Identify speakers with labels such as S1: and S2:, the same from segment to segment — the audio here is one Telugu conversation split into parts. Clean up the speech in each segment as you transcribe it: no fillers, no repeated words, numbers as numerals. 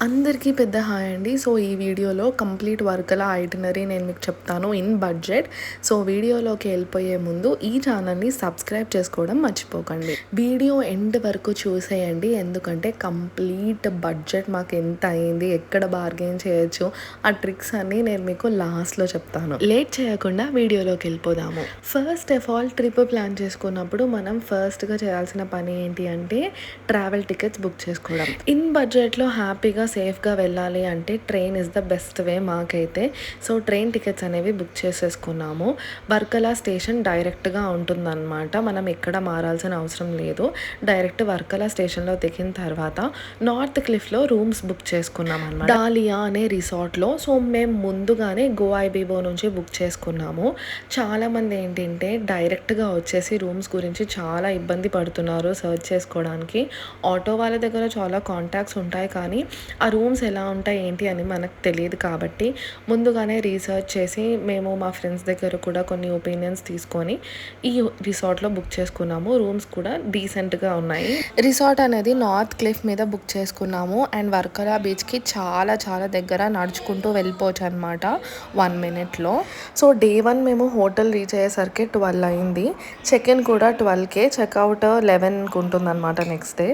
S1: అందరికీ పెద్ద హాయ్ అండి. సో, ఈ వీడియోలో కంప్లీట్ వర్కల ఐటినరీ నేను మీకు చెప్తాను ఇన్ బడ్జెట్. సో, వీడియోలోకి వెళ్ళిపోయే ముందు ఈ ఛానల్‌ని సబ్స్క్రైబ్ చేసుకోవడం మర్చిపోకండి. వీడియో ఎండ్ వరకు చూసేయండి. ఎందుకంటే కంప్లీట్ బడ్జెట్ మాకు ఎంత అయింది, ఎక్కడ బార్గెయిన్ చేయొచ్చు, ఆ ట్రిక్స్ అన్నీ నేను మీకు లాస్ట్‌లో చెప్తాను. లేట్ చేయకుండా వీడియోలోకి వెళ్ళిపోదాము. First of all trip plan చేసుకున్నప్పుడు మనం ఫస్ట్‌గా చేయాల్సిన పని ఏంటి అంటే ట్రావెల్ టికెట్స్ బుక్ చేసుకోవడం. ఇన్ బడ్జెట్‌లో హ్యాపీగా సేఫ్గా వెళ్ళాలి అంటే train is the best way మాకైతే. సో ట్రైన్ టికెట్స్ అనేవి బుక్ చేసేసుకున్నాము. వర్కలా స్టేషన్ డైరెక్ట్గా ఉంటుందన్నమాట. మనం ఎక్కడ మారాల్సిన అవసరం లేదు. డైరెక్ట్ వర్కలా స్టేషన్లో దిగిన తర్వాత నార్త్ క్లిఫ్లో రూమ్స్ బుక్ చేసుకున్నాం అనమాట, డాలియా అనే రిసార్ట్లో. సో మేము ముందుగానే గోఐబీబో నుంచి బుక్ చేసుకున్నాము. చాలామంది ఏంటంటే డైరెక్ట్గా వచ్చేసి రూమ్స్ గురించి చాలా ఇబ్బంది పడుతున్నారు సర్చ్ చేసుకోవడానికి. ఆటో వాళ్ళ దగ్గర చాలా కాంటాక్ట్స్ ఉంటాయి, కానీ ఆ రూమ్స్ ఎలా ఉంటాయి ఏంటి అని మనకు తెలియదు. కాబట్టి ముందుగానే రీసెర్చ్ చేసి మేము మా ఫ్రెండ్స్ దగ్గర కూడా కొన్ని ఒపీనియన్స్ తీసుకొని ఈ రిసార్ట్లో బుక్ చేసుకున్నాము. రూమ్స్ కూడా డీసెంట్గా ఉన్నాయి. రిసార్ట్ అనేది నార్త్ క్లిఫ్ మీద బుక్ చేసుకున్నాము. అండ్ వర్కలా బీచ్కి చాలా చాలా దగ్గర, నడుచుకుంటూ వెళ్ళిపోవచ్చు అనమాట 1 మినిట్లో. సో డే 1 మేము హోటల్ రీచ్ అయ్యేసరికి 12 అయింది. చెక్ ఇన్ కూడా 12కే, చెక్అవుట్ 11కి ఉంటుంది అనమాట నెక్స్ట్ డే.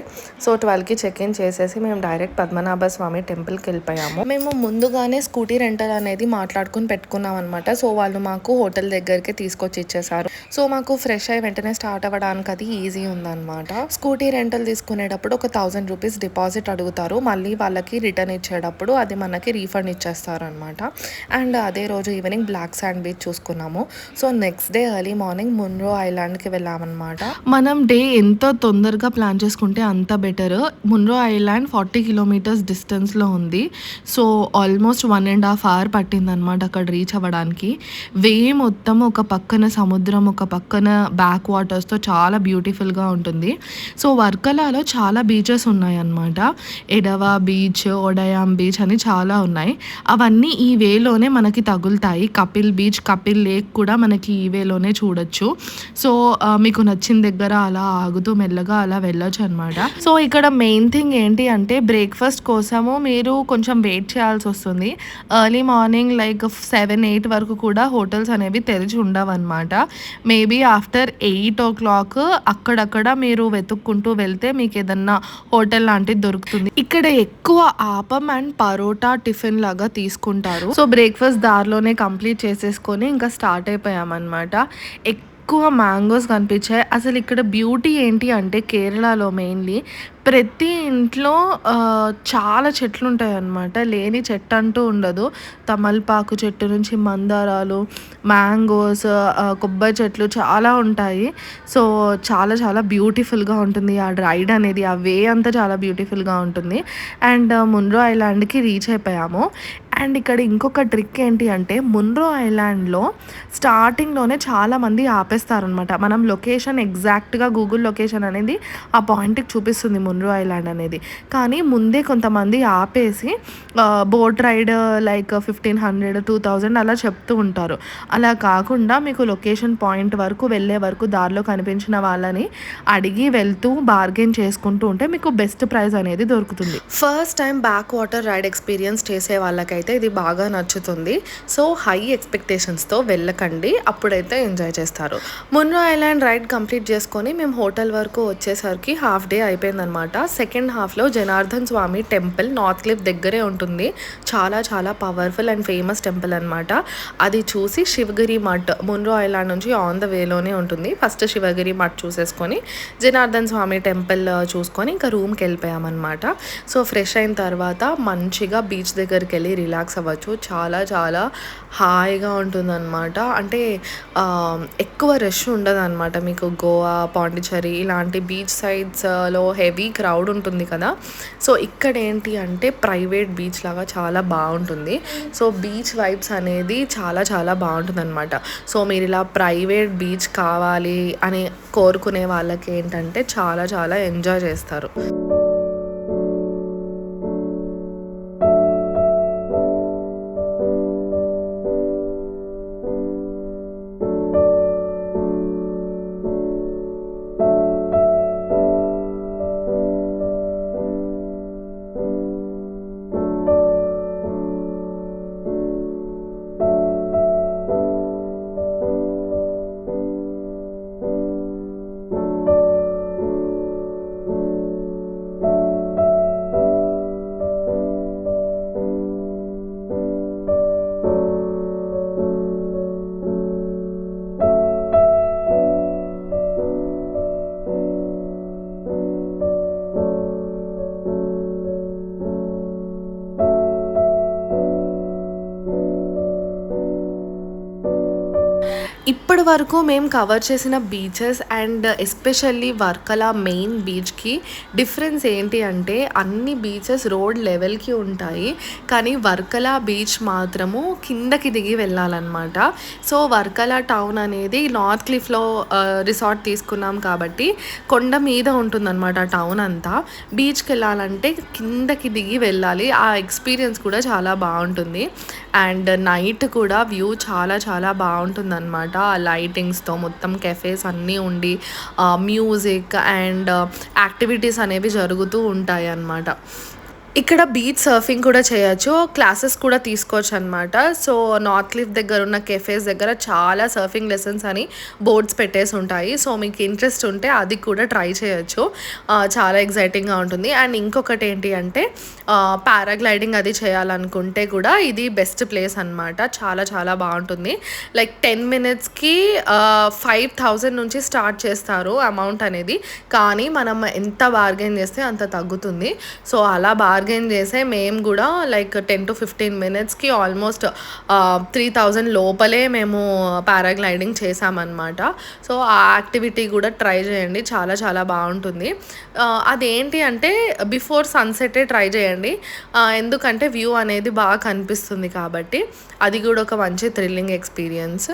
S1: సో 12కి చెక్ ఇన్ చేసేసి మేము డైరెక్ట్ పద్మనాభ స్వామి టెంపుల్కి వెళ్ళిపోయాము. మేము ముందుగానే స్కూటీ రెంటల్ అనేది మాట్లాడుకుని పెట్టుకున్నాం అనమాట. సో వాళ్ళు మాకు హోటల్ దగ్గరికి తీసుకొచ్చి ఇచ్చేసారు. సో మాకు ఫ్రెష్ అయ్యి వెంటనే స్టార్ట్ అవ్వడానికి అది ఈజీ ఉందన్నమాట. స్కూటీ రెంటల్ తీసుకునేటప్పుడు ఒక 1000 రూపీస్ డిపాజిట్ అడుగుతారు. మళ్ళీ వాళ్ళకి రిటర్న్ ఇచ్చేటప్పుడు అది మనకి రీఫండ్ ఇచ్చేస్తారు అనమాట. అండ్ అదే రోజు ఈవినింగ్ బ్లాక్ శాండ్ బీచ్ చూసుకున్నాము. So next day early morning Munroe ఐలాండ్కి వెళ్ళామన్నమాట. మనం డే ఎంత తొందరగా ప్లాన్ చేసుకుంటే అంత బెటర్. మున్రో ఐలాండ్ 40 కిలోమీటర్స్ డిస్టెన్స్లో ఉంది. సో ఆల్మోస్ట్ 1.5 అవర్ పట్టిందనమాట అక్కడ రీచ్ అవ్వడానికి. వే మొత్తం ఒక పక్కన సముద్రం, ఒక పక్కన బ్యాక్ వాటర్స్తో చాలా బ్యూటిఫుల్గా ఉంటుంది. సో వర్కలాలో చాలా బీచెస్ ఉన్నాయన్నమాట. ఎడవా బీచ్, ఒడయాం బీచ్ అని చాలా ఉన్నాయి. అవన్నీ ఈ వేలోనే మనకి తగులుతాయి. కపిల్ బీచ్, కపిల్ లేక్ కూడా మనకి ఈ వేలోనే చూడొచ్చు. సో మీకు నచ్చిన దగ్గర అలా ఆగుతూ మెల్లగా అలా వెళ్ళొచ్చు అనమాట. సో ఇక్కడ మెయిన్ థింగ్ ఏంటి అంటే బ్రేక్ఫాస్ట్ కోసము మీరు కొంచెం వెయిట్ చేయాల్సి వస్తుంది. ఎర్లీ మార్నింగ్ లైక్ 7-8 వరకు కూడా హోటల్స్ అనేవి తెరిచి ఉండవన్నమాట. మేబీ ఆఫ్టర్ 8 o'clock అక్కడక్కడ మీరు వెతుక్కుంటూ వెళ్తే మీకు ఏదన్నా హోటల్ లాంటిది దొరుకుతుంది. ఇక్కడ ఎక్కువ ఆపం అండ్ పరోటా టిఫిన్ లాగా తీసుకుంటారు. సో బ్రేక్ఫాస్ట్ దారిలోనే కంప్లీట్ చేసేసుకొని ఇంకా స్టార్ట్ అయిపోయామన్నమాట. ఎక్కువ మ్యాంగోస్ కనిపించాయి. అసలు ఇక్కడ బ్యూటీ ఏంటి అంటే కేరళలో మెయిన్లీ ప్రతి ఇంట్లో చాలా చెట్లు ఉంటాయన్నమాట. లేని చెట్టు అంటూ ఉండదు. తమలపాకు చెట్టు నుంచి మందారాలు, మ్యాంగోస్, కొబ్బరి చెట్లు చాలా ఉంటాయి. సో చాలా చాలా బ్యూటిఫుల్గా ఉంటుంది ఆ రైడ్ అనేది. ఆ వే అంతా చాలా బ్యూటిఫుల్గా ఉంటుంది. అండ్ మున్రో ఐలాండ్కి రీచ్ అయిపోయాము. అండ్ ఇక్కడ ఇంకొక ట్రిక్ ఏంటి అంటే మున్రో ఐలాండ్లో స్టార్టింగ్లోనే చాలామంది ఆపేస్తారనమాట. మనం లొకేషన్ ఎగ్జాక్ట్గా గూగుల్ లొకేషన్ అనేది ఆ పాయింట్కి చూపిస్తుంది మున్రో ఐలాండ్ అనేది. కానీ ముందే కొంతమంది ఆపేసి బోట్ రైడ్ లైక్ 1500-2000 అలా చెప్తూ ఉంటారు. అలా కాకుండా మీకు లొకేషన్ పాయింట్ వరకు వెళ్ళే వరకు దారిలో కనిపించిన వాళ్ళని అడిగి వెళ్తూ బార్గెన్ చేసుకుంటూ ఉంటే మీకు బెస్ట్ ప్రైస్ అనేది దొరుకుతుంది. First time back water ride experience చేసే వాళ్ళకైతే ఇది బాగా నచ్చుతుంది. సో హై ఎక్స్పెక్టేషన్స్తో వెళ్ళకండి, అప్పుడైతే ఎంజాయ్ చేస్తారు. మున్రో ఐలాండ్ రైడ్ కంప్లీట్ చేసుకొని మేము హోటల్ వరకు వచ్చేసరికి హాఫ్ డే అయిపోయిందనమాట. సెకండ్ హాఫ్లో జనార్దన్ స్వామి టెంపుల్ నార్త్ క్లిఫ్ దగ్గరే ఉంటుంది. చాలా చాలా పవర్ఫుల్ అండ్ ఫేమస్ టెంపుల్ అనమాట. అది చూసి శివగిరి మఠ్ మున్రో ఐలాండ్ నుంచి ఆన్ ద వేలోనే ఉంటుంది. ఫస్ట్ శివగిరి మఠ్ చూసేసుకొని జనార్దన్ స్వామి టెంపుల్ చూసుకొని ఇంకా రూమ్కి వెళ్ళిపోయామన్నమాట. సో ఫ్రెష్ అయిన తర్వాత మంచిగా బీచ్ దగ్గరికి వెళ్ళి రిలాక్స్ అవ్వచ్చు. చాలా చాలా హాయిగా ఉంటుందన్నమాట. అంటే ఎక్కువ రష్ ఉండదు అనమాట. మీకు గోవా, పాండిచ్చేరి ఇలాంటి బీచ్ సైడ్స్లో హెవీ క్రౌడ్ ఉంటుంది కదా. సో ఇక్కడ ఏంటి అంటే ప్రైవేట్ బీచ్ లాగా చాలా బాగుంటుంది. సో బీచ్ వైబ్స్ అనేది చాలా చాలా బాగుంటుంది అనమాట. సో మీరు ఇలా ప్రైవేట్ బీచ్ కావాలి అని కోరుకునే వాళ్ళకి ఏంటంటే చాలా చాలా ఎంజాయ్ చేస్తారు. ఇప్పటి వరకు మేము కవర్ చేసిన beaches and especially Varkala main బీచ్కి డిఫరెన్స్ ఏంటి అంటే అన్ని బీచెస్ రోడ్ లెవెల్కి ఉంటాయి, కానీ వర్కలా బీచ్ మాత్రము కిందకి దిగి వెళ్ళాలన్నమాట. సో వర్కలా టౌన్ అనేది నార్త్ క్లిఫ్లో రిసార్ట్ తీసుకున్నాం కాబట్టి కొండ మీద ఉంటుందన్నమాట టౌన్ అంతా. బీచ్కి వెళ్ళాలంటే కిందకి దిగి వెళ్ళాలి. ఆ ఎక్స్పీరియన్స్ కూడా చాలా బాగుంటుంది. అండ్ నైట్ కూడా వ్యూ చాలా చాలా బాగుంటుంది అనమాట. ఆ లైటింగ్స్తో మొత్తం కెఫేస్ అన్నీ ఉండి మ్యూజిక్ అండ్ యాక్టివిటీస్ అనేవి జరుగుతూ ఉంటాయి అన్నమాట. ఇక్కడ బీచ్ సర్ఫింగ్ కూడా చేయొచ్చు, క్లాసెస్ కూడా తీసుకోవచ్చు అనమాట. సో నార్త్ క్లిఫ్ దగ్గర ఉన్న కెఫేస్ దగ్గర చాలా సర్ఫింగ్ లెసన్స్ అని బోర్డ్స్ పెట్టేసి ఉంటాయి. సో మీకు ఇంట్రెస్ట్ ఉంటే అది కూడా ట్రై చేయొచ్చు, చాలా ఎగ్జైటింగ్గా ఉంటుంది. అండ్ ఇంకొకటి ఏంటి అంటే పారాగ్లైడింగ్ అది చేయాలనుకుంటే కూడా ఇది బెస్ట్ ప్లేస్ అనమాట. చాలా చాలా బాగుంటుంది. లైక్ 10 minutesకి 5,000 నుంచి స్టార్ట్ చేస్తారు అమౌంట్ అనేది, కానీ మనం ఎంత బార్గెన్ చేస్తే అంత తగ్గుతుంది. సో అలా బార్గెన్ చేసే మేము కూడా లైక్ 10 to 15 minutesకి ఆల్మోస్ట్ 3,000 లోపలే మేము పారాగ్లైడింగ్ చేసామన్నమాట. సో ఆ యాక్టివిటీ కూడా ట్రై చేయండి, చాలా చాలా బాగుంటుంది. అదేంటి అంటే బిఫోర్ సన్సెటే ట్రై చేయండి, ఎందుకంటే వ్యూ అనేది బాగా కనిపిస్తుంది కాబట్టి. అది కూడా ఒక మంచి థ్రిల్లింగ్ ఎక్స్పీరియన్స్.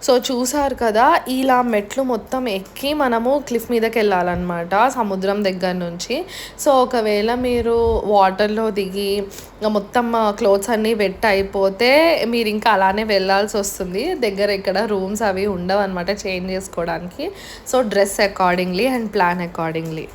S1: సో చూసారు కదా, ఇలా మెట్లు మొత్తం ఎక్కి మనము క్లిఫ్ మీదకి వెళ్ళాలన్నమాట సముద్రం దగ్గర నుంచి. సో ఒకవేళ మీరు వాటర్లో దిగి మొత్తం క్లోత్స్ అన్నీ వెట్ అయిపోతే మీరు ఇంకా అలానే వెళ్ళాల్సి వస్తుంది. దగ్గర ఇక్కడ రూమ్స్ అవి ఉండవు అనమాట చేంజ్ చేసుకోవడానికి. So dress accordingly and plan accordingly.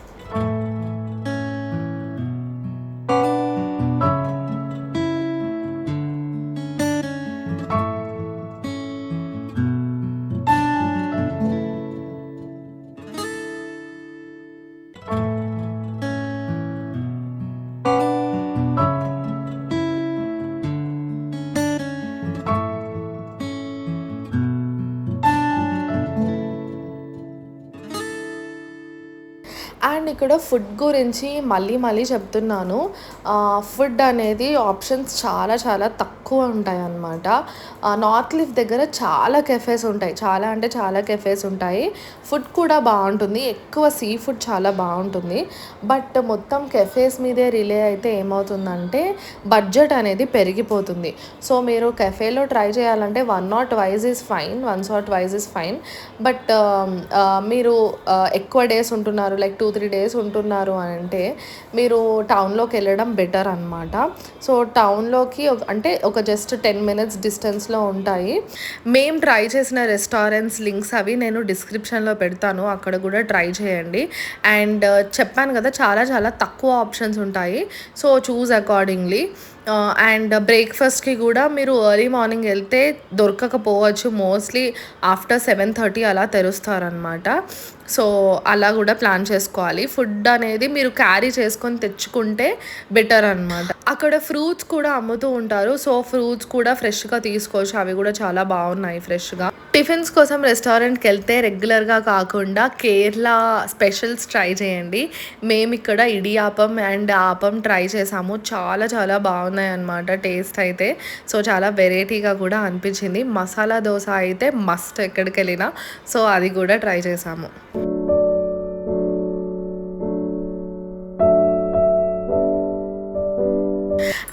S1: And ఇక్కడ ఫుడ్ గురించి మళ్ళీ చెప్తున్నాను. ఫుడ్ అనేది ఆప్షన్స్ చాలా చాలా తక్కువ ఉంటాయి అన్నమాట. నార్త్ క్లిఫ్ దగ్గర చాలా కెఫేస్ ఉంటాయి, చాలా అంటే చాలా కెఫేస్ ఉంటాయి. ఫుడ్ కూడా బాగుంటుంది, ఎక్కువ సీ ఫుడ్ చాలా బాగుంటుంది. బట్ మొత్తం కెఫేస్ మీదే రిలే అయితే ఏమవుతుందంటే బడ్జెట్ అనేది పెరిగిపోతుంది. సో మీరు కెఫేలో ట్రై చేయాలంటే once or twice is fine. But మీరు ఎక్కువ డేస్ ఉంటున్నారు, లైక్ 2-3 days ఉంటున్నారు అని అంటే మీరు టౌన్లోకి వెళ్ళడం బెటర్ అనమాట. సో టౌన్లోకి అంటే ఒక జస్ట్ 10 minutes డిస్టెన్స్లో ఉంటాయి. మేము ట్రై చేసిన రెస్టారెంట్స్ లింక్స్ అవి నేను డిస్క్రిప్షన్లో పెడతాను, అక్కడ కూడా ట్రై చేయండి. అండ్ చెప్పాను కదా చాలా చాలా తక్కువ ఆప్షన్స్ ఉంటాయి. So choose accordingly. అండ్ బ్రేక్ఫాస్ట్కి కూడా మీరు ఎర్లీ మార్నింగ్ వెళ్తే దొరకకపోవచ్చు, మోస్ట్లీ ఆఫ్టర్ 7:30 అలా తెరుస్తారనమాట. సో అలా కూడా ప్లాన్ చేసుకోవాలి. ఫుడ్ అనేది మీరు క్యారీ చేసుకొని తెచ్చుకుంటే బెటర్ అనమాట. అక్కడ ఫ్రూట్స్ కూడా అమ్ముతూ ఉంటారు, సో ఫ్రూట్స్ కూడా ఫ్రెష్గా తీసుకోవచ్చు, అవి కూడా చాలా బాగున్నాయి ఫ్రెష్గా. టిఫిన్స్ కోసం రెస్టారెంట్కి వెళ్తే రెగ్యులర్గా కాకుండా కేరళ స్పెషల్స్ ట్రై చేయండి. మేము ఇక్కడ ఇడియాపం అండ్ ఆపం ట్రై చేసాము, చాలా చాలా బాగున్నాయి అన్నమాట టేస్ట్ అయితే. సో చాలా వెరైటీగా కూడా అనిపించింది. మసాలా దోశ అయితే మస్ట్ ఎక్కడికి వెళ్ళినా, సో అది కూడా ట్రై చేసాము.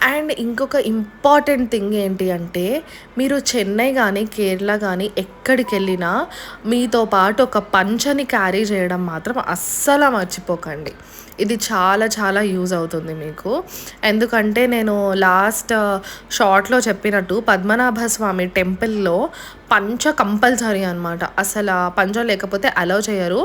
S1: అండ్ ఇంకొక ఇంపార్టెంట్ థింగ్ ఏంటి అంటే మీరు చెన్నై కానీ కేరళ కానీ ఎక్కడికి వెళ్ళినా మీతో పాటు ఒక పంచని క్యారీ చేయడం మాత్రం అస్సలు మర్చిపోకండి. ఇది చాలా చాలా యూజ్ అవుతుంది మీకు. ఎందుకంటే నేను లాస్ట్ షార్ట్లో చెప్పినట్టు పద్మనాభ స్వామి టెంపుల్లో పంచ కంపల్సరీ అనమాట. అసలు పంచ లేకపోతే అలౌ చేయరు.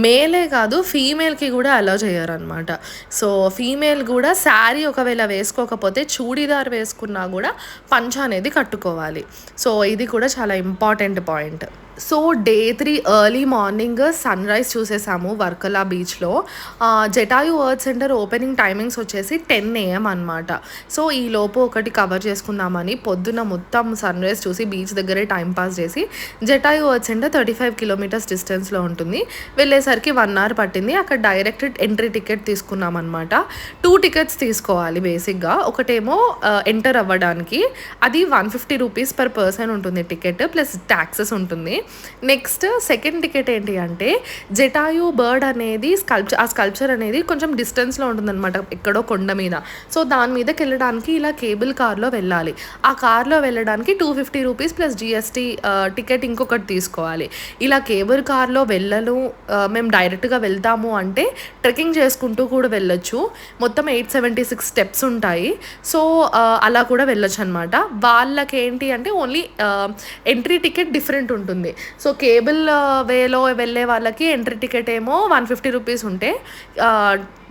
S1: మేలే కాదు ఫీమేల్కి కూడా అలౌ చేయరు అనమాట. సో ఫీమేల్ కూడా శారీ ఒకవేళ వేసుకోకపోతే చూడీదార్ వేసుకున్నా కూడా పంచ అనేది కట్టుకోవాలి. సో ఇది కూడా చాలా important point. So day 3 early morning sunrise చూసేసాము వర్కలా బీచ్లో. Jatayu earth centre opening timings వచ్చేసి 10 AM అనమాట. సో ఈ లోపు ఒకటి కవర్ చేసుకుందామని పొద్దున మొత్తం సన్ రైజ్ చూసి బీచ్ దగ్గరే టైంపాస్ చేసి జటాయు ఎర్త్ సెంటర్ 35 kilometers డిస్టెన్స్లో ఉంటుంది. వెళ్ళేసరికి 1 hour పట్టింది. అక్కడ డైరెక్ట్ ఎంట్రీ టికెట్ తీసుకున్నాం అనమాట. 2 tickets తీసుకోవాలి బేసిక్గా. ఒకటేమో ఎంటర్ అవ్వడానికి, అది 150 rupees per person ఉంటుంది టికెట్, ప్లస్ ట్యాక్సెస్ ఉంటుంది. నెక్స్ట్ సెకండ్ టికెట్ ఏంటి అంటే జటాయు బర్డ్ అనేది స్కల్ప్చర్ అనేది కొంచెం డిస్టెన్స్లో ఉంటుందన్నమాట, ఎక్కడో కొండ మీద. సో దాని మీదకి వెళ్ళడానికి ఇలా కేబుల్ కార్లో వెళ్ళాలి. ఆ కార్లో వెళ్ళడానికి 250 రూపీస్ ప్లస్ జిఎస్టీ టికెట్ ఇంకొకటి తీసుకోవాలి. ఇలా కేబుల్ కార్లో మేము డైరెక్ట్గా వెళ్తాము అంటే ట్రెక్కింగ్ చేసుకుంటూ కూడా వెళ్ళొచ్చు. మొత్తం 876 స్టెప్స్ ఉంటాయి. సో అలా కూడా వెళ్ళొచ్చు అనమాట. వాళ్ళకి ఏంటి అంటే ఓన్లీ ఎంట్రీ టికెట్ డిఫరెంట్ ఉంటుంది. సో కేబుల్ వేలో వెళ్ళే వాళ్ళకి ఎంట్రీ టికెట్ ఏమో 150 రూపీస్ ఉంటే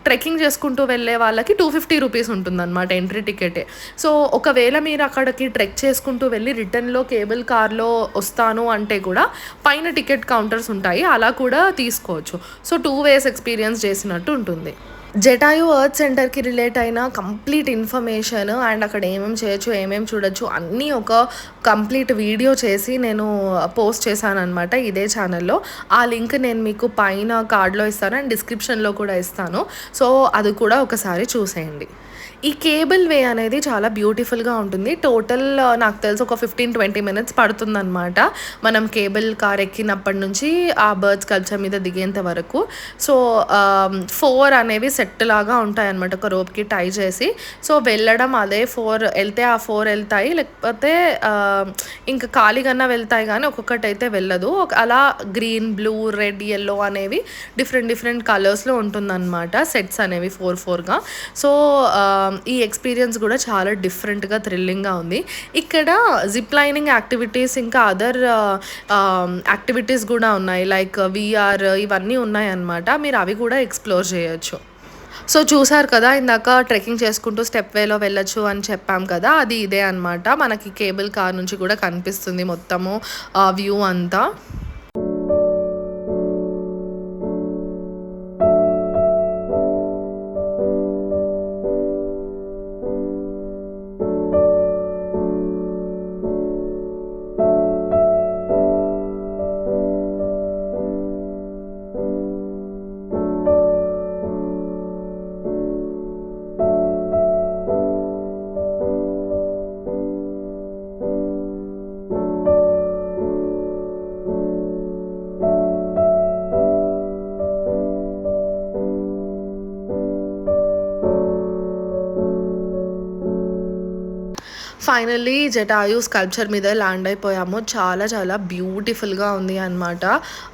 S1: ట్రెక్కింగ్ చేసుకుంటూ వెళ్ళే వాళ్ళకి 250 రూపీస్ ఉంటుందన్నమాట ఎంట్రీ టికెటే. సో ఒకవేళ మీరు అక్కడికి ట్రెక్ చేసుకుంటూ వెళ్ళి రిటర్న్లో కేబుల్ కార్లో వస్తాను అంటే కూడా పైన టికెట్ కౌంటర్స్ ఉంటాయి, అలా కూడా తీసుకోవచ్చు. సో 2 వేస్ ఎక్స్పీరియన్స్ చేసినట్టు ఉంటుంది. జటాయు ఎర్త్ సెంటర్కి రిలేట్ అయిన కంప్లీట్ ఇన్ఫర్మేషన్ అండ్ అక్కడ ఏమేమి చేయొచ్చు, ఏమేమి చూడొచ్చు అన్నీ ఒక కంప్లీట్ వీడియో చేసి నేను పోస్ట్ చేశాను అనమాట ఇదే ఛానల్లో. ఆ లింక్ నేను మీకు పైన కార్డ్లో ఇస్తాను అండ్ డిస్క్రిప్షన్లో కూడా ఇస్తాను. సో అది కూడా ఒకసారి చూసేయండి. ఈ కేబుల్ వే అనేది చాలా బ్యూటిఫుల్గా ఉంటుంది. టోటల్ నాకు తెలిసి ఒక 15-20 మినిట్స్ పడుతుందన్నమాట మనం కేబుల్ కార్ ఎక్కినప్పటి నుంచి ఆ బర్డ్స్ కల్చర్ మీద దిగేంత వరకు. సో 4 అనేవి సెట్ లాగా ఉంటాయన్నమాట, ఒక రోప్కి టై చేసి. సో వెళ్ళడం అదే 4 వెళ్తే ఆ 4 వెళ్తాయి, లేకపోతే ఇంకా ఖాళీగా వెళ్తాయి, కానీ ఒక్కొక్కటి అయితే వెళ్ళదు. అలా గ్రీన్, బ్లూ, రెడ్, ఎల్లో అనేవి డిఫరెంట్ కలర్స్లో ఉంటుందన్నమాట సెట్స్ అనేవి 4-4గా. సో ఈ ఎక్స్పీరియన్స్ కూడా చాలా డిఫరెంట్గా థ్రిల్లింగ్గా ఉంది. ఇక్కడ జిప్ లైనింగ్ యాక్టివిటీస్ ఇంకా అదర్ యాక్టివిటీస్ కూడా ఉన్నాయి, లైక్ VR ఇవన్నీ ఉన్నాయన్నమాట. మీరు అవి కూడా ఎక్స్ప్లోర్ చేయొచ్చు. సో చూసారు కదా, ఇందాక ట్రెక్కింగ్ చేసుకుంటూ స్టెప్ వేలో వెళ్ళొచ్చు అని చెప్పాం కదా, అది ఇదే అనమాట. మనకి కేబుల్ కార్ నుంచి కూడా కనిపిస్తుంది మొత్తము వ్యూ అంతా. ఫైనల్లీ జటాయు స్కల్ప్చర్ మీద ల్యాండ్ అయిపోయాము. చాలా బ్యూటిఫుల్గా ఉంది అనమాట.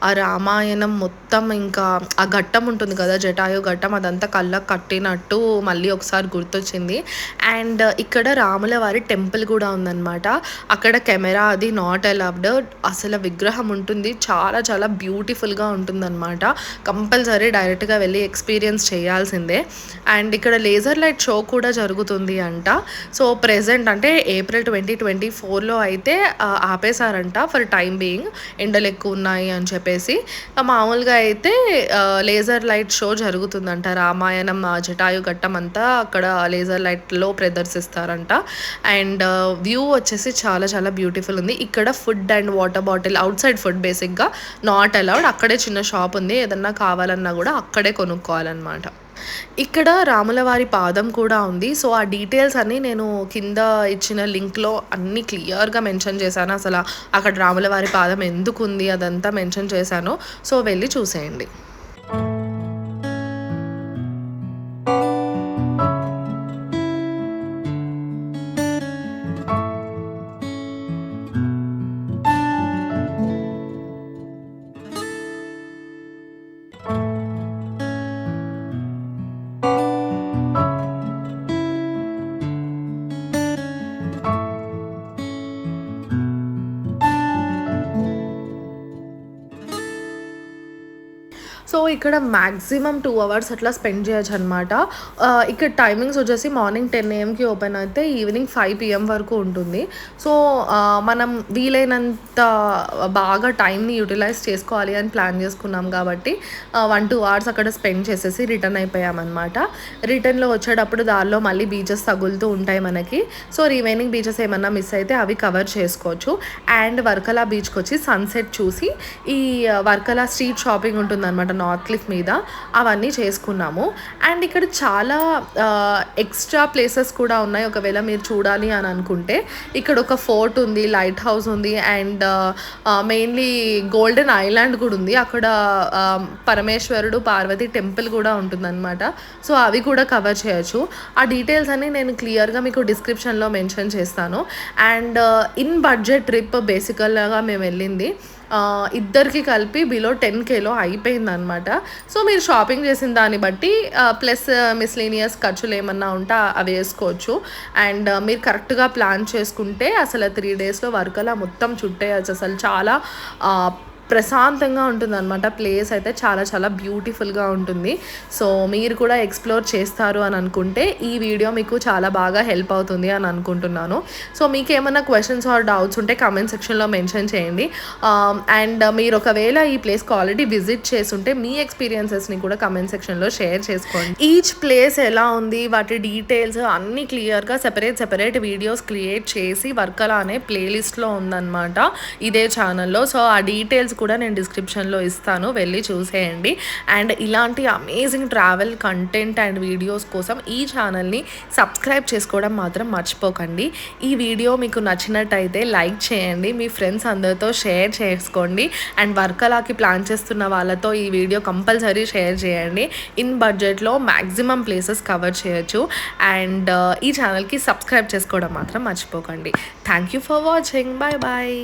S1: ఆ రామాయణం మొత్తం, ఇంకా ఆ ఘట్టం ఉంటుంది కదా జటాయు ఘట్టం, అదంతా కళ్ళకు కట్టినట్టు మళ్ళీ ఒకసారి గుర్తొచ్చింది. అండ్ ఇక్కడ రాముల వారి టెంపుల్ కూడా ఉందన్నమాట. అక్కడ కెమెరా అది నాట్ అలౌడ్. అసలు విగ్రహం ఉంటుంది, చాలా బ్యూటిఫుల్గా ఉంటుందన్నమాట. కంపల్సరీ డైరెక్ట్గా వెళ్ళి ఎక్స్పీరియన్స్ చేయాల్సిందే. అండ్ ఇక్కడ లేజర్ లైట్ షో కూడా జరుగుతుంది అంట. సో ప్రెజెంట్ అంటే ఏప్రిల్ 2024లో అయితే ఆపేశారంట ఫర్ టైం బీయింగ్, ఎండలు ఎక్కువ ఉన్నాయి అని చెప్పేసి. మామూలుగా అయితే లేజర్ లైట్ షో జరుగుతుందంట. రామాయణం జటాయు ఘట్టం అంతా అక్కడ లేజర్ లైట్లో ప్రదర్శిస్తారంట. అండ్ వ్యూ వచ్చేసి చాలా బ్యూటిఫుల్ ఉంది. ఇక్కడ food and water bottle, out side food బేసిక్గా నాట్ అలౌడ్. అక్కడే చిన్న షాప్ ఉంది, ఏదన్నా కావాలన్నా కూడా అక్కడే కొనుక్కోవాలన్నమాట. ఇక్కడ రాములవారి పాదం కూడా ఉంది. సో ఆ డీటెయిల్స్ అన్నీ నేను కింద ఇచ్చిన లింక్లో అన్నీ క్లియర్గా మెన్షన్ చేశాను. అసలు అక్కడ రాములవారి పాదం ఎందుకు ఉంది అదంతా మెన్షన్ చేశాను. సో వెళ్ళి చూసేయండి. సో ఇక్కడ మ్యాక్సిమం 2 hours అట్లా స్పెండ్ చేయొచ్చు అనమాట. ఇక్కడ టైమింగ్స్ వచ్చేసి మార్నింగ్ 10 AM ఓపెన్ అయితే ఈవినింగ్ 5 PM వరకు ఉంటుంది. సో మనం వీలైనంత బాగా టైంని యూటిలైజ్ చేసుకోవాలి అని ప్లాన్ చేసుకున్నాం కాబట్టి 1-2 hours అక్కడ స్పెండ్ చేసేసి రిటర్న్ అయిపోయామన్నమాట. రిటర్న్లో వచ్చేటప్పుడు దారిలో మళ్ళీ బీచెస్ తగులుతూ ఉంటాయి మనకి. సో రిమైనింగ్ బీచెస్ ఏమన్నా మిస్ అయితే అవి కవర్ చేసుకోవచ్చు. అండ్ వర్కలా బీచ్కి వచ్చి సన్సెట్ చూసి ఈ వర్కలా స్ట్రీట్ షాపింగ్ ఉంటుందన్నమాట నార్త్ క్లిఫ్ మీద అవన్నీ చేసుకున్నాము. అండ్ ఇక్కడ చాలా ఎక్స్ట్రా ప్లేసెస్ కూడా ఉన్నాయి. ఒకవేళ మీరు చూడాలి అని అనుకుంటే ఇక్కడ ఒక ఫోర్ట్ ఉంది, లైట్ హౌస్ ఉంది, అండ్ మెయిన్లీ గోల్డెన్ ఐలాండ్ కూడా ఉంది. అక్కడ పరమేశ్వరుడు పార్వతి టెంపుల్ కూడా ఉంటుందన్నమాట. సో అవి కూడా కవర్ చేయొచ్చు. ఆ డీటెయిల్స్ అన్ని నేను క్లియర్గా మీకు డిస్క్రిప్షన్లో మెన్షన్ చేస్తాను. అండ్ ఇన్ బడ్జెట్ ట్రిప్ బేసికల్గా మేము వెళ్ళింది ఇద్దరికి కలిపి బిలో 10Kలో అయిపోయిందనమాట. సో మీరు షాపింగ్ చేసిన దాన్ని బట్టి ప్లస్ మిస్లీనియస్ ఖర్చులు ఏమన్నా ఉంటే అవి వేసుకోవచ్చు. అండ్ మీరు కరెక్ట్గా ప్లాన్ చేసుకుంటే అసలు 3 డేస్లో వర్కలా మొత్తం చుట్టేయచ్చు. అసలు చాలా ప్రశాంతంగా ఉంటుందన్నమాట. ప్లేస్ అయితే చాలా చాలా బ్యూటిఫుల్గా ఉంటుంది. సో మీరు కూడా ఎక్స్ప్లోర్ చేస్తారు అని అనుకుంటే ఈ వీడియో మీకు చాలా బాగా హెల్ప్ అవుతుంది అని అనుకుంటున్నాను. సో మీకు ఏమైనా క్వశ్చన్స్ ఆర్ డౌట్స్ ఉంటే కామెంట్ సెక్షన్లో మెన్షన్ చేయండి. అండ్ మీరు ఒకవేళ ఈ ప్లేస్కి ఆల్రెడీ విజిట్ చేస్తుంటే మీ ఎక్స్పీరియన్సెస్ని కూడా కామెంట్ సెక్షన్లో షేర్ చేసుకోండి. ఈచ్ ప్లేస్ ఎలా ఉంది, వాటి డీటెయిల్స్ అన్నీ క్లియర్గా సెపరేట్ వీడియోస్ క్రియేట్ చేసి వర్కలా అనే ప్లేలిస్ట్లో ఉందన్నమాట ఇదే ఛానల్లో. సో ఆ డీటెయిల్స్ కూడా నేను డిస్క్రిప్షన్లో ఇస్తాను, వెళ్ళి చూసేయండి. అండ్ ఇలాంటి amazing travel content and videos కోసం ఈ ఛానల్ని సబ్స్క్రైబ్ చేసుకోవడం మాత్రం మర్చిపోకండి. ఈ వీడియో మీకు నచ్చినట్టయితే లైక్ చేయండి, మీ ఫ్రెండ్స్ అందరితో షేర్ చేసుకోండి. అండ్ వర్కలాకి ప్లాన్ చేస్తున్న వాళ్ళతో ఈ వీడియో కంపల్సరీ షేర్ చేయండి. ఇన్ బడ్జెట్లో మ్యాక్సిమం ప్లేసెస్ కవర్ చేయొచ్చు. అండ్ ఈ ఛానల్కి సబ్స్క్రైబ్ చేసుకోవడం మాత్రం మర్చిపోకండి. Thank you for watching. Bye bye.